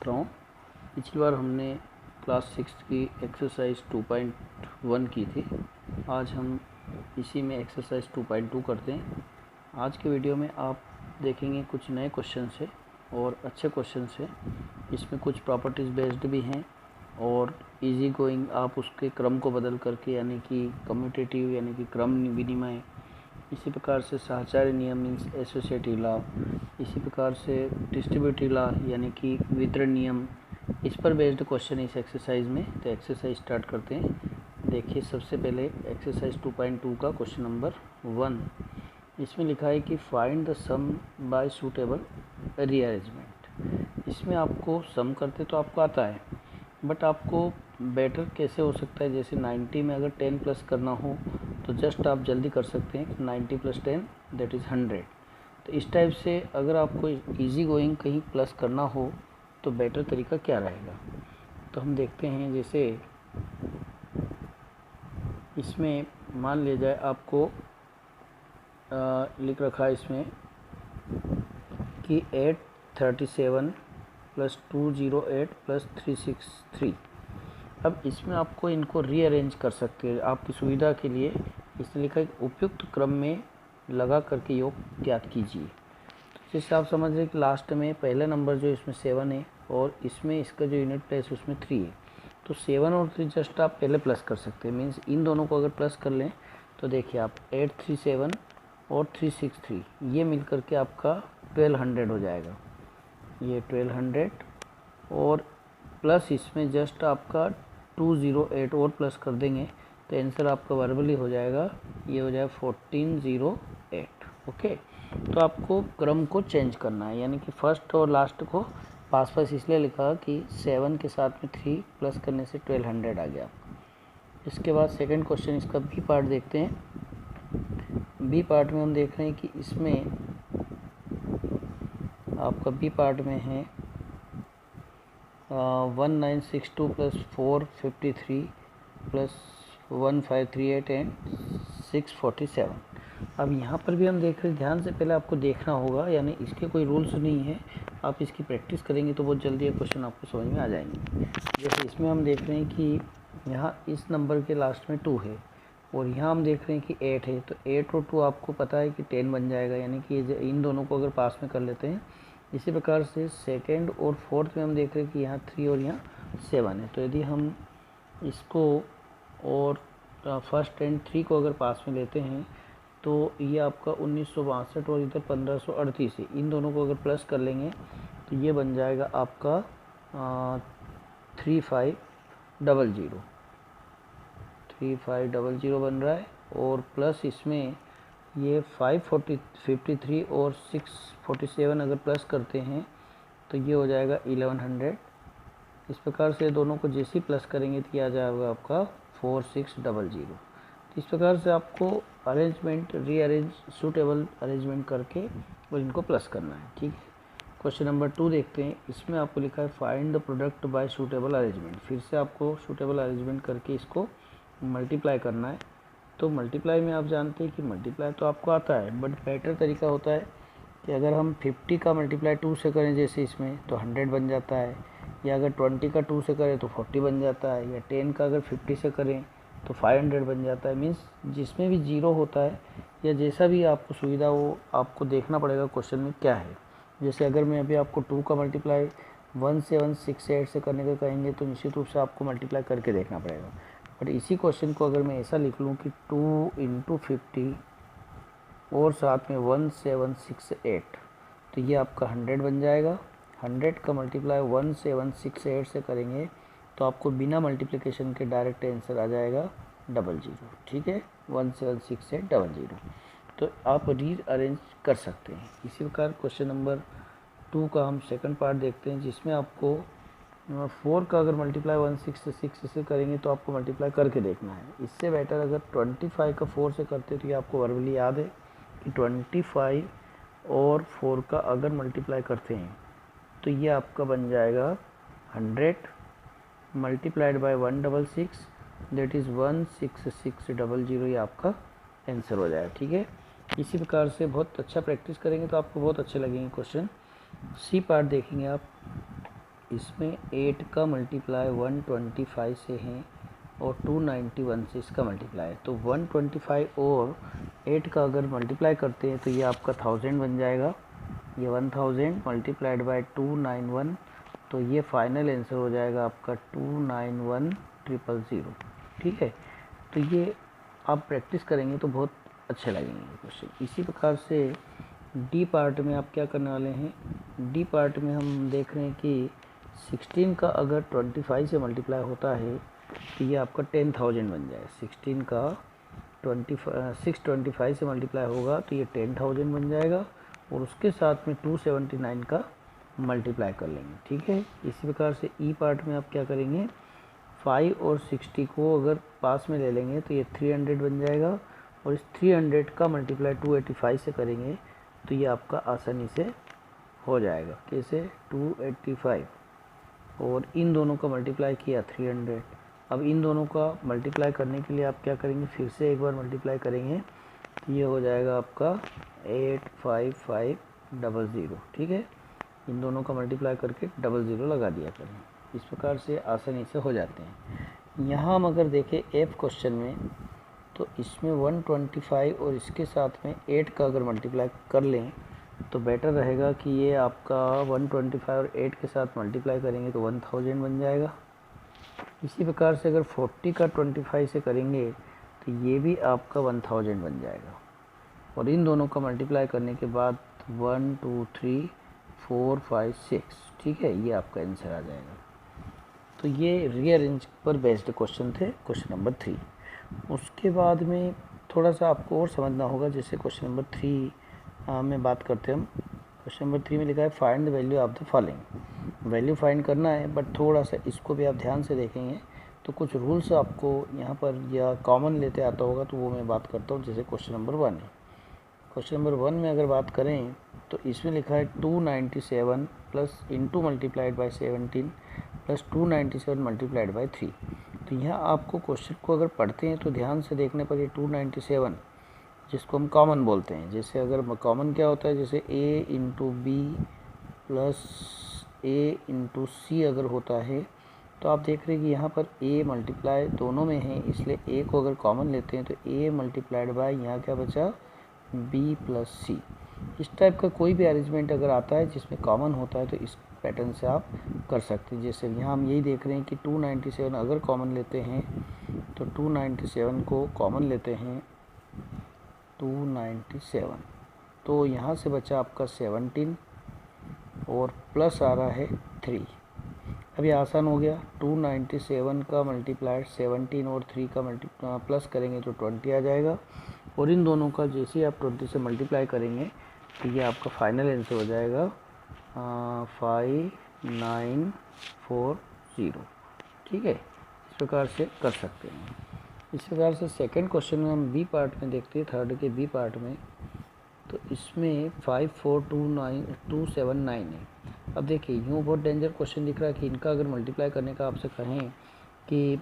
रहा हूँ। पिछली बार हमने क्लास 6 की एक्सरसाइज 2.1 की थी। आज हम इसी में एक्सरसाइज 2.2 करते हैं। आज के वीडियो में आप देखेंगे कुछ नए क्वेश्चन है और अच्छे क्वेश्चन है। इसमें कुछ प्रॉपर्टीज़ बेस्ड भी हैं और इजी गोइंग आप उसके क्रम को बदल करके यानी कि कम्यूटेटिव यानी कि क्रम विनिमय, इसी प्रकार से साहचर्य नियम मीन्स एसोसिएटिव लॉ, इसी प्रकार से डिस्ट्रीब्यूटिव लॉ यानी कि वितरण नियम, इस पर बेस्ड क्वेश्चन इस एक्सरसाइज में। तो एक्सरसाइज स्टार्ट करते हैं। देखिए सबसे पहले एक्सरसाइज 2.2 का क्वेश्चन नंबर 1। इसमें लिखा है कि find the sum by suitable rearrangement. इसमें आपको सम करते तो आपको आता है, बट आपको बेटर कैसे हो सकता है, जैसे 90 में अगर 10 प्लस करना हो तो जस्ट आप जल्दी कर सकते हैं 90 + 10 दैट इज़ 100। तो इस टाइप से अगर आपको इजी गोइंग कहीं प्लस करना हो तो बेटर तरीका क्या रहेगा। तो हम देखते हैं, जैसे इसमें मान लिया जाए आपको लिख रखा है इसमें कि 837 + 208 + 363। अब इसमें आपको इनको रीअरेंज कर सकते हैं आपकी सुविधा के लिए। इसलिए लिखा है उपयुक्त क्रम में लगा करके योग ज्ञात कीजिए। तो जैसे आप समझ रहे हैं कि लास्ट में पहला नंबर जो इसमें 7 है और इसमें इसका जो यूनिट प्लेस उसमें 3 है, तो 7 और 3 जस्ट आप पहले प्लस कर सकते हैं। मीन्स इन दोनों को अगर प्लस कर लें तो देखिए आप 837 और 363 ये मिल करके आपका 1200 हो जाएगा। ये 1200 और प्लस इसमें जस्ट आपका 208 और प्लस कर देंगे तो आंसर आपका वर्बली हो जाएगा, ये हो जाएगा 1408। ओके, तो आपको क्रम को चेंज करना है, यानी कि फर्स्ट और लास्ट को पास पास इसलिए लिखा कि 7 के साथ में 3 प्लस करने से 1200 आ गया। इसके बाद सेकंड क्वेश्चन इसका बी पार्ट देखते हैं। बी पार्ट में हम देख रहे हैं कि इसमें आपका बी पार्ट में है 1962 + 453 + 1538 एंड 647। अब यहाँ पर भी हम देख रहे हैं, ध्यान से पहले आपको देखना होगा, यानी इसके कोई रूल्स नहीं है, आप इसकी प्रैक्टिस करेंगे तो बहुत जल्दी ये क्वेश्चन आपको समझ में आ जाएंगे। जैसे इसमें हम देख रहे हैं कि यहाँ इस नंबर के लास्ट में 2 है और यहाँ हम देख रहे हैं कि 8 है, तो 8 और 2 आपको पता है कि 10 बन जाएगा, यानी कि इन दोनों को अगर पास में कर लेते हैं। इसी प्रकार से सेकेंड और फोर्थ में हम देख रहे हैं कि यहाँ 3 और यहाँ 7 है, तो यदि हम इसको और फर्स्ट एंड 3 को अगर पास में लेते हैं तो ये आपका 1962 और इधर 1538 है। इन दोनों को अगर प्लस कर लेंगे तो ये बन जाएगा आपका 3500 बन रहा है, और प्लस इसमें ये 553 और 647 अगर प्लस करते हैं तो ये हो जाएगा 1100। इस प्रकार से दोनों को जैसे ही प्लस करेंगे तो आ जाएगा आपका 4600। इस प्रकार से आपको अरेंजमेंट रीअरेंज सूटेबल अरेंजमेंट करके और इनको प्लस करना है। ठीक है, क्वेश्चन नंबर 2 देखते हैं। इसमें आपको लिखा है find the product by suitable arrangement. फिर से आपको सूटेबल अरेंजमेंट करके इसको मल्टीप्लाई करना है। तो मल्टीप्लाई में आप जानते हैं कि मल्टीप्लाई तो आपको आता है, बट बेटर तरीका होता है कि अगर हम 50 का मल्टीप्लाई 2 से करें जैसे इसमें तो 100 बन जाता है, या अगर 20 का 2 से करें तो 40 बन जाता है, या 10 का अगर 50 से करें तो 500 बन जाता है। मीन्स जिसमें भी जीरो होता है या जैसा भी आपको सुविधा हो, आपको देखना पड़ेगा क्वेश्चन में क्या है। जैसे अगर मैं अभी आपको 2 का मल्टीप्लाई 1768 से करने का कहेंगे तो निश्चित रूप से आपको मल्टीप्लाई करके देखना पड़ेगा। बट इसी क्वेश्चन को अगर मैं ऐसा लिख लूँ कि 2 × 50 और साथ में 1768, तो ये आपका 100 बन जाएगा। 100 का मल्टीप्लाई 1768 से करेंगे तो आपको बिना मल्टीप्लिकेशन के डायरेक्ट आंसर आ जाएगा 00। ठीक है, 176800। तो आप री अरेंज कर सकते हैं। इसी प्रकार क्वेश्चन नंबर 2 का हम सेकंड पार्ट देखते हैं, जिसमें आपको 4 का अगर मल्टीप्लाई 166 से करेंगे तो आपको मल्टीप्लाई करके देखना है। इससे बेटर अगर 25 का 4 से करते हैं तो ये आपको वर्बली याद है कि 25 और 4 का अगर मल्टीप्लाई करते हैं तो ये आपका बन जाएगा 100 मल्टीप्लाइड बाय 166 दैट इज़ 16600। ये आपका आंसर हो जाएगा। ठीक है, इसी प्रकार से बहुत अच्छा प्रैक्टिस करेंगे तो आपको बहुत अच्छे लगेंगे क्वेश्चन। सी पार्ट देखेंगे आप। इसमें 8 का मल्टीप्लाई 125 से है और 291 से इसका मल्टीप्लाई है। तो 125 और 8 का अगर मल्टीप्लाई करते हैं तो ये आपका 1000 बन जाएगा। ये 1000 मल्टीप्लाइड बाय 291, तो ये फाइनल आंसर हो जाएगा आपका 291000। ठीक है, तो ये आप प्रैक्टिस करेंगे तो बहुत अच्छे लगेंगे क्वेश्चन। इसी प्रकार से डी पार्ट में आप क्या करने वाले हैं, डी पार्ट में हम देख रहे हैं कि 16 का अगर 25 से मल्टीप्लाई होता है तो ये आपका 10,000 बन जाए। 16 का 625 से मल्टीप्लाई होगा तो ये 10,000 बन जाएगा और उसके साथ में 279 का मल्टीप्लाई कर लेंगे। ठीक है, इसी प्रकार से ई पार्ट में आप क्या करेंगे, 5 और 60 को अगर पास में ले लेंगे तो ये 300 बन जाएगा और इस 300 का मल्टीप्लाई 285 से करेंगे तो ये आपका आसानी से हो जाएगा। कैसे, 285 और इन दोनों का मल्टीप्लाई किया 300। अब इन दोनों का मल्टीप्लाई करने के लिए आप क्या करेंगे, फिर से एक बार मल्टीप्लाई करेंगे तो ये हो जाएगा आपका 85500। ठीक है, इन दोनों का मल्टीप्लाई करके 00 लगा दिया करें। इस प्रकार से आसानी से हो जाते हैं। यहाँ हम अगर देखें एफ क्वेश्चन में तो इसमें 125 और इसके साथ में 8 का अगर मल्टीप्लाई कर लें तो बेटर रहेगा कि ये आपका 125 और 8 के साथ मल्टीप्लाई करेंगे तो 1000 बन जाएगा। इसी प्रकार से अगर 40 का 25 से करेंगे तो ये भी आपका 1000 बन जाएगा और इन दोनों का मल्टीप्लाई करने के बाद 1 2 3 4 5 6, ठीक है, ये आपका आंसर आ जाएगा। तो ये रीअरेंज पर बेस्ड क्वेश्चन थे, क्वेश्चन नंबर 3। उसके बाद में थोड़ा सा आपको और समझना होगा। जैसे क्वेश्चन नंबर 3 में बात करते हैं हम। क्वेश्चन नंबर 3 में लिखा है find the value of the following. Value find करना है, बट थोड़ा सा इसको भी आप ध्यान से देखेंगे तो कुछ रूल्स आपको यहाँ पर या कॉमन लेते आता होगा, तो वो मैं बात करता हूँ। जैसे क्वेश्चन नंबर 1 है, क्वेश्चन नंबर 1 में अगर बात करें तो इसमें लिखा है 297 plus into multiplied by 17 plus 297 multiplied by 3। तो यहाँ आपको क्वेश्चन को अगर पढ़ते हैं तो ध्यान से देखने पर ये 297 जिसको हम कॉमन बोलते हैं। जैसे अगर कॉमन क्या होता है, जैसे a into B plus a into C अगर होता है तो आप देख रहे हैं कि यहाँ पर a मल्टीप्लाई दोनों में है, इसलिए a को अगर कॉमन लेते हैं तो a मल्टीप्लाइड बाय यहाँ क्या बचा b प्लस सी। इस टाइप का कोई भी अरेंजमेंट अगर आता है जिसमें कॉमन होता है तो इस पैटर्न से आप कर सकते हैं। जैसे यहाँ हम यही देख रहे हैं कि 297 अगर कॉमन लेते हैं तो 297 को कॉमन लेते हैं 297, तो यहाँ से बचा आपका 17 और प्लस आ रहा है 3। अभी आसान हो गया, 297 का मल्टीप्लाइड 17 और 3 का प्लस करेंगे तो 20 आ जाएगा और इन दोनों का जैसे ही आप 20 से मल्टीप्लाई करेंगे तो ये आपका फाइनल आंसर हो जाएगा 5940। ठीक है, इस प्रकार से कर सकते हैं। इस प्रकार से सेकंड क्वेश्चन में हम बी पार्ट में देखते हैं, थर्ड के बी पार्ट में। तो इसमें 54279 है। अब देखिए यूँ बहुत डेंजर क्वेश्चन दिख रहा है कि इनका अगर मल्टीप्लाई करने का आपसे कहें कि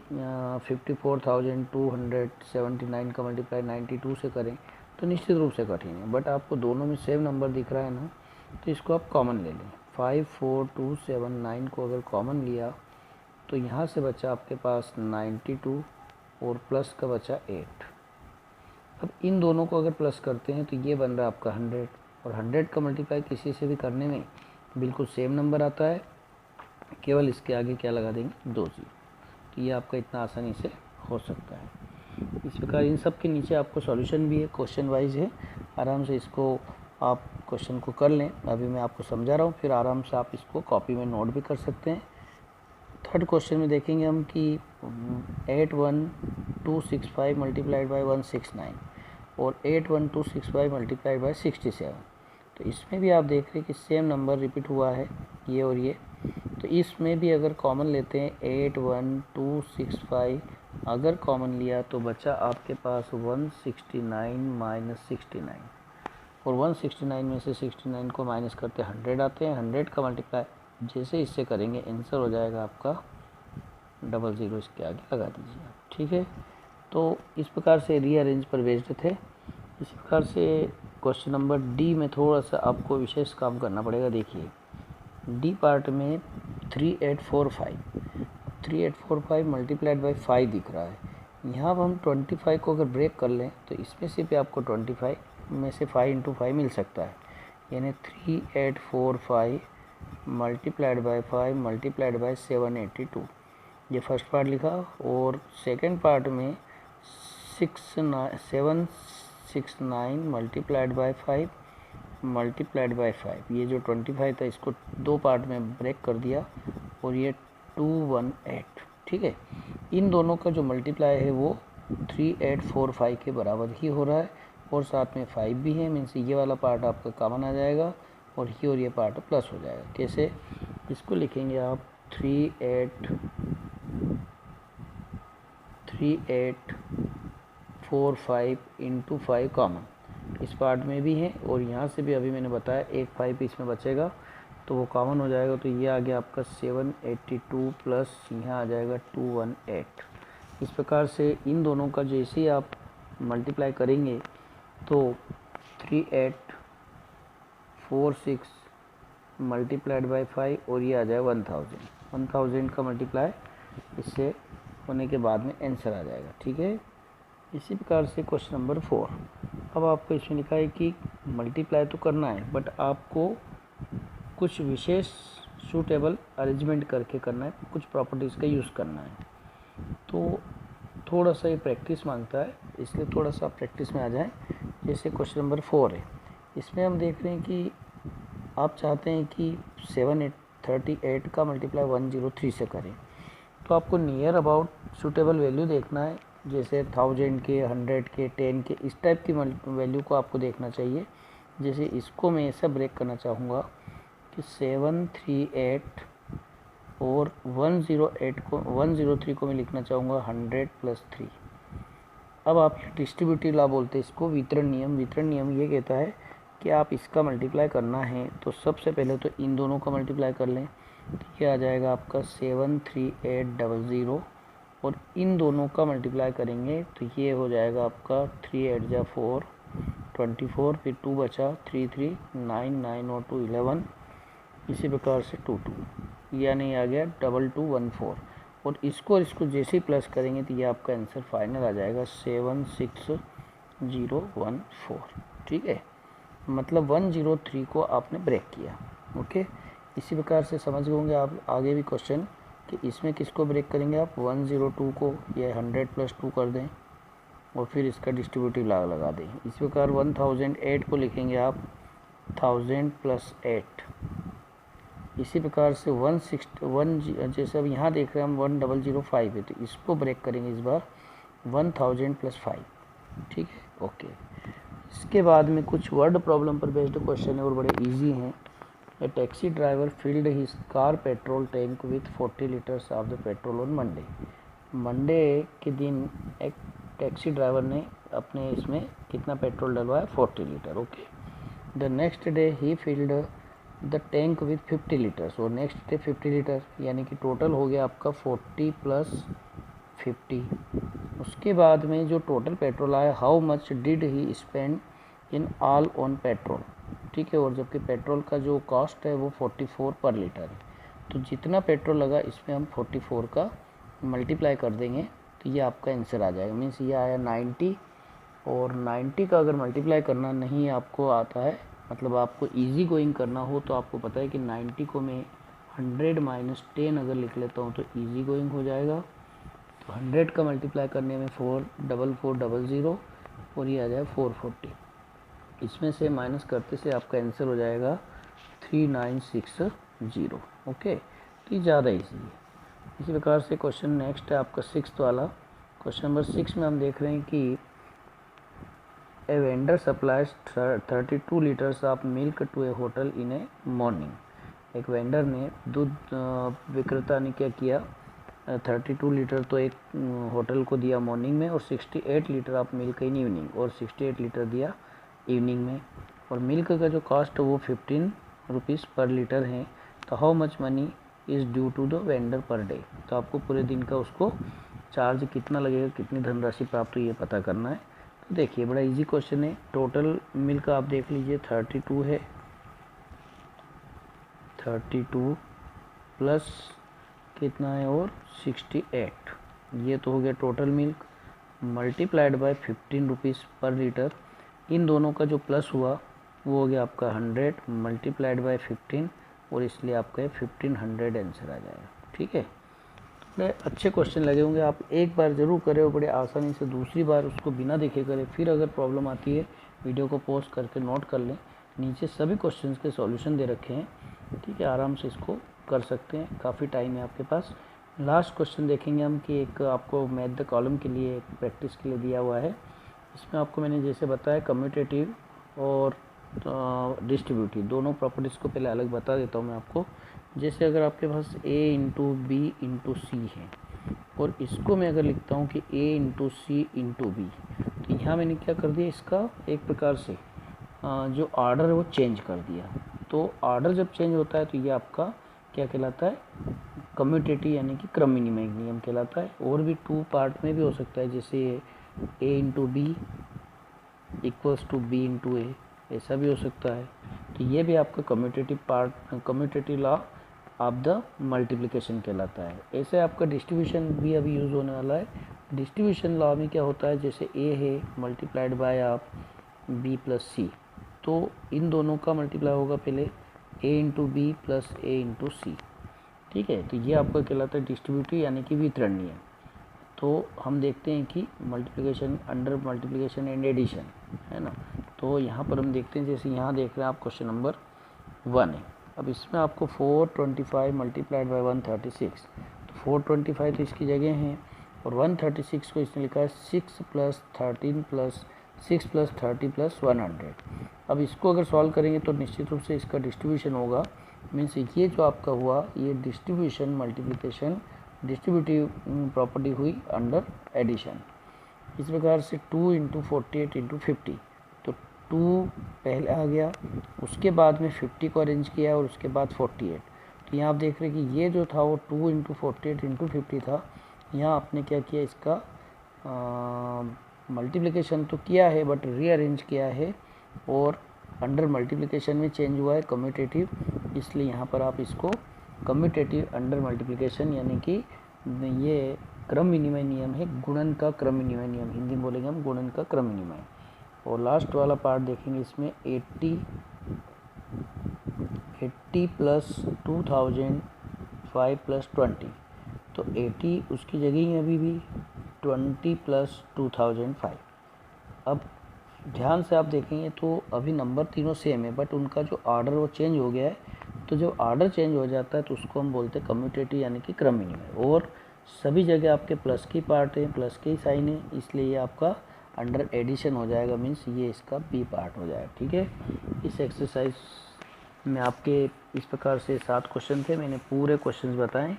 54,279 का मल्टीप्लाई 92 से करें तो निश्चित रूप से कठिन है, बट आपको दोनों में सेम नंबर दिख रहा है ना, तो इसको आप कॉमन ले लें। 54279 को अगर कॉमन लिया तो यहाँ से बचा आपके पास 92 और प्लस का बचा 8। अब इन दोनों को अगर प्लस करते हैं तो ये बन रहा है आपका 100 और 100 का मल्टीप्लाई किसी से भी करने में बिल्कुल सेम नंबर आता है, केवल इसके आगे क्या लगा देंगे 2 0। तो ये आपका इतना आसानी से हो सकता है। इस प्रकार इन सब के नीचे आपको सॉल्यूशन भी है, क्वेश्चन वाइज है, आराम से इसको आप क्वेश्चन को कर लें। अभी मैं आपको समझा रहा हूँ, फिर आराम से आप इसको कॉपी में नोट भी कर सकते हैं। थर्ड क्वेश्चन में देखेंगे हम कि 81265 मल्टीप्लाइड बाई 169 और 81265 मल्टीप्लाइड बाई 67। तो इसमें भी आप देख रहे हैं कि सेम नंबर रिपीट हुआ है, ये और ये। तो इसमें भी अगर कॉमन लेते हैं 81265 अगर कॉमन लिया तो बचा आपके पास 169 माइनस 69 और 169 में से 69 को माइनस करते 100 आते हैं। 100 का मल्टीप्लाई जैसे इससे करेंगे आंसर हो जाएगा आपका 00, इसके आगे लगा दीजिए आप। ठीक है, तो इस प्रकार से रीअरेंज पर बेस्ड थे। इसी प्रकार से क्वेश्चन नंबर डी में थोड़ा सा आपको विशेष काम करना पड़ेगा। देखिए डी पार्ट में 3845 मल्टीप्लाइड बाई 5 दिख रहा है। यहाँ अब हम 25 को अगर ब्रेक कर लें तो इसमें से भी आपको 25 में से 5 इंटू 5 मिल सकता है, यानी 3845 मल्टीप्लाइड बाई 5 मल्टीप्लाइड बाई 782, ये फर्स्ट पार्ट लिखा। और सेकंड पार्ट में 769 मल्टीप्लाइड बाई 5 मल्टीप्लाइड बाई 5, ये जो 25 था इसको दो पार्ट में ब्रेक कर दिया और ये 218, ठीक है। इन दोनों का जो मल्टीप्लाई है वो 3845 के बराबर ही हो रहा है और साथ में 5 भी है, मीन्स ये वाला पार्ट आपका कॉमन आ जाएगा और ये पार्ट प्लस हो जाएगा। कैसे, इसको लिखेंगे आप 3845 इंटू 5 कॉमन इस पार्ट में भी है और यहाँ से भी अभी मैंने बताया एक 5 इसमें बचेगा तो वो कॉमन हो जाएगा, तो ये आ गया आपका 782 प्लस यहाँ आ जाएगा 218। इस प्रकार से इन दोनों का जैसे ही आप मल्टीप्लाई करेंगे तो 3846 मल्टीप्लाइड बाई 5 और ये आ जाएगा 1000 का मल्टीप्लाई इससे होने के बाद में आंसर आ जाएगा, ठीक है। इसी प्रकार से क्वेश्चन नंबर 4, अब आपको इसमें लिखा है कि मल्टीप्लाई तो करना है बट आपको कुछ विशेष सूटेबल अरेंजमेंट करके करना है, कुछ प्रॉपर्टीज़ का यूज़ करना है, तो थोड़ा सा ये प्रैक्टिस मांगता है, इसलिए थोड़ा सा प्रैक्टिस में आ जाए। जैसे क्वेश्चन नंबर 4 है, इसमें हम देख रहे हैं कि आप चाहते हैं कि 738 का मल्टीप्लाई 103 से करें, तो आपको नियर अबाउट सूटेबल वैल्यू देखना है, जैसे 1000 के, 100 के, 10 के, इस टाइप की वैल्यू को आपको देखना चाहिए। जैसे इसको मैं ऐसा ब्रेक करना चाहूँगा कि 738 और 103 को मैं लिखना चाहूँगा 100 प्लस 3। अब आप डिस्ट्रीब्यूटिव लॉ बोलते हैं इसको, वितरण नियम ये कहता है कि आप इसका मल्टीप्लाई करना है तो सबसे पहले तो इन दोनों का मल्टीप्लाई कर लें, तो ये आ जाएगा आपका 73800 और इन दोनों का मल्टीप्लाई करेंगे तो ये हो जाएगा आपका 3 8 जा 4 24, फिर 2 बचा 3 3 9 9 और 2 11, इसी प्रकार से 2 2, यानी आ गया 2214 और इसको जैसे ही प्लस करेंगे तो ये आपका आंसर फाइनल आ जाएगा 76014, ठीक है। मतलब 103 को आपने ब्रेक किया, ओके। इसी प्रकार से समझ गए होंगे आप आगे भी क्वेश्चन कि इसमें किसको ब्रेक करेंगे आप, 102 को ये 100 प्लस 2 कर दें और फिर इसका डिस्ट्रीब्यूटिव लॉ लगा दें। इस प्रकार 1008 को लिखेंगे आप 1000 प्लस 8। इसी प्रकार से 161 जैसे अब यहाँ देख रहे हैं हम 1005 है तो इसको ब्रेक करेंगे इस बार 1000 प्लस 5, ठीक है, ओके। इसके बाद में कुछ वर्ड प्रॉब्लम पर बेस्ड क्वेश्चन है और बड़े इजी हैं। A taxi driver filled his car petrol tank with 40 litres of the petrol on Monday के दिन एक टैक्सी ड्राइवर ने अपने इसमें कितना पेट्रोल डलवाया, 40 litre, okay. The next day he filled the tank with 50 litres और नेक्स्ट डे 50 लीटर, यानी कि टोटल हो गया आपका 40 प्लस 50। उसके बाद में जो टोटल पेट्रोल आया, how much did he spend in all on petrol, ठीक है। और जबकि पेट्रोल का जो कॉस्ट है वो 44 पर लीटर है, तो जितना पेट्रोल लगा इसमें हम 44 का मल्टीप्लाई कर देंगे तो ये आपका आंसर आ जाएगा। मीन्स ये आया 90 और 90 का अगर मल्टीप्लाई करना नहीं आपको आता है, मतलब आपको इजी गोइंग करना हो तो आपको पता है कि 90 को मैं 100 माइनस 10 अगर लिख लेता हूँ तो इजी गोइंग हो जाएगा। तो 100 का मल्टीप्लाई करने में 44400 और ये आ जाएगा 440, इसमें से माइनस करते से आपका आंसर हो जाएगा 3960, ओके। तो ये ज़्यादा ईजी है। इसी प्रकार से क्वेश्चन नेक्स्ट है आपका 6th वाला। क्वेश्चन नंबर 6 में हम देख रहे हैं कि a vendor supplies 32 litres of milk to a hotel in a morning. एक वेंडर ने दूध विक्रेता ने क्या किया, 32 लीटर तो एक होटल को दिया मॉर्निंग में और 68 litre of milk in evening और 68 लीटर दिया इवनिंग में, और मिल्क का जो कॉस्ट वो 15 रुपीज़ पर लीटर है। तो how much money is due to the vendor per day, तो आपको पूरे दिन का उसको चार्ज कितना लगेगा, कितनी धनराशि प्राप्त हुई ये पता करना है। तो देखिए बड़ा इजी क्वेश्चन है। टोटल मिल्क आप देख लीजिए 32 है, 32 प्लस कितना है और 68, ये तो हो गया total milk, multiplied by 15 rupees पर लीटर। इन दोनों का जो प्लस हुआ वो हो गया आपका 100 मल्टीप्लाइड बाय 15, और इसलिए आपका 1500 आंसर आ जाएगा। ठीक है, बड़े अच्छे क्वेश्चन लगे होंगे, आप एक बार ज़रूर करें और बड़े आसानी से दूसरी बार उसको बिना देखे करें। फिर अगर प्रॉब्लम आती है वीडियो को पॉज करके नोट कर लें, नीचे सभी क्वेश्चंस के सॉल्यूशन दे रखे हैं। ठीक है, आराम से इसको कर सकते हैं, काफ़ी टाइम है आपके पास। लास्ट क्वेश्चन देखेंगे हम कि एक आपको मैथ द कॉलम के लिए एक प्रैक्टिस के लिए दिया हुआ है। इसमें आपको मैंने जैसे बताया कम्यूटेटिव और डिस्ट्रीब्यूटिव दोनों प्रॉपर्टीज़ को पहले अलग बता देता हूँ मैं आपको। जैसे अगर आपके पास a into B into C है, और इसको मैं अगर लिखता हूँ कि a into C into B, तो यहाँ मैंने क्या कर दिया, इसका एक प्रकार से जो ऑर्डर है वो चेंज कर दिया। तो ऑर्डर जब चेंज होता है तो ये आपका क्या कहलाता है, कम्यूटेटिव यानी कि क्रम विनिमय नियम कहलाता है। और भी 2 पार्ट में भी हो सकता है, जैसे a into B equals to B into A, ऐसा भी हो सकता है। तो ये भी आपका commutative part, commutative law of the multiplication कहलाता है। ऐसे आपका डिस्ट्रीब्यूशन भी अभी यूज़ होने वाला है। डिस्ट्रीब्यूशन लॉ में क्या होता है, जैसे ए है मल्टीप्लाइड बाय आप बी प्लस सी, तो इन दोनों का मल्टीप्लाई होगा पहले ए इंटू बी प्लस ए इंटू सी। ठीक है, तो ये आपका कहलाता है डिस्ट्रीब्यूटिव यानी कि वितरण नियम। तो हम देखते हैं कि multiplication under multiplication and addition है ना। तो यहाँ पर हम देखते हैं, जैसे यहाँ देख रहे हैं आप क्वेश्चन नंबर 1 है। अब इसमें आपको 425 मल्टीप्लाइड बाय 136, तो 425 तो इसकी जगह है, और 136 को इसने लिखा है 6 प्लस 13 प्लस 6 प्लस 30 प्लस 100। अब इसको अगर सॉल्व करेंगे तो निश्चित रूप से इसका डिस्ट्रीब्यूशन होगा, मीन्स ये जो आपका हुआ ये डिस्ट्रीब्यूशन मल्टीप्लिकेशन डिस्ट्रीब्यूटिव प्रॉपर्टी हुई अंडर एडिशन। इस प्रकार से 2 इंटू 48 इंटू 50, तो 2 पहले आ गया, उसके बाद में 50 को अरेंज किया और उसके बाद 48। तो यहाँ आप देख रहे हैं कि ये जो था वो 2 इंटू 48 इंटू 50 था। यहाँ आपने क्या किया, इसका मल्टीप्लिकेशन तो किया है बट रीअरेंज किया है, और अंडर मल्टीप्लिकेशन में चेंज हुआ है कम्यूटेटिव, इसलिए यहाँ पर आप इसको कम्यूटेटिव अंडर मल्टीप्लिकेशन यानी कि ये क्रम विनिमय नियम है, गुणन का क्रम विनिमय नियम, हिंदी में बोलेंगे हम गुणन का क्रम विनिमय। और लास्ट वाला पार्ट देखेंगे, इसमें 80 प्लस 2005 प्लस 20, तो 80 उसकी जगह ही अभी भी 20 प्लस 2005। अब ध्यान से आप देखेंगे तो अभी नंबर तीनों सेम है, बट उनका जो ऑर्डर वो चेंज हो गया है। तो जब ऑर्डर चेंज हो जाता है तो उसको हम बोलते हैं कम्यूटेटिव यानी कि क्रम विनिमय। और सभी जगह आपके प्लस की पार्ट है, प्लस के ही साइन है, इसलिए ये आपका अंडर एडिशन हो जाएगा, मीन्स ये इसका बी पार्ट हो जाएगा। ठीक है, इस एक्सरसाइज में आपके इस प्रकार से 7 क्वेश्चन थे, मैंने पूरे क्वेश्चंस बताएं।